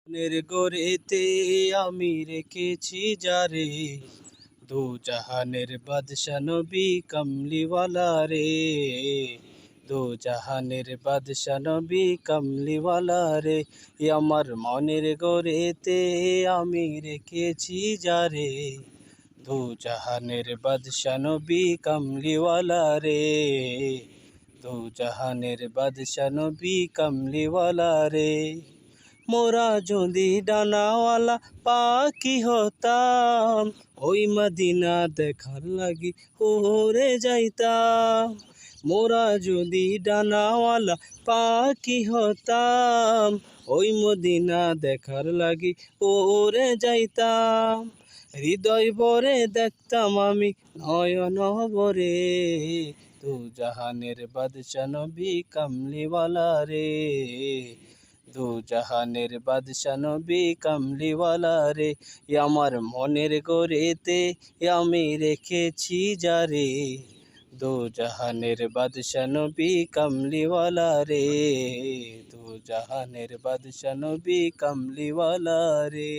মনের গড়েতে আমি রেখেছি যারে, দু জাহানের বাদশা নবী কামলিওয়ালা রে। দু জাহানের বাদশা নবী কামলিওয়ালা রে। আমার মনের গড়েতে আমি রেখেছি যারে, দু জাহানের বাদশা নবী কামলিওয়ালা রে। দু জাহানের বাদশা নবী কামলিওয়ালা রে। মোরা যদি ডানাওয়ালা পাখি হতাম, ওই মদিনা দেখার লাগি উড়ে যাইতাম। মোরা যদি ডানাওয়ালা পাখি হতাম, ওই মদিনা দেখার লাগি উড়ে যাইতাম। হৃদয় ভরে দেখতাম আমি নয়ন ভরে, দু জাহানের বাদশা নবী কামলিওয়ালা রে। দু জাহানের বাদশা নবী কামলিওয়ালা রে। আমার মনের গড়েতে আমি রেখেছি যারে, দু জাহানের বাদশা নবী কামলিওয়ালা রে। দু জাহানের বাদশা নবী কামলিওয়ালা রে।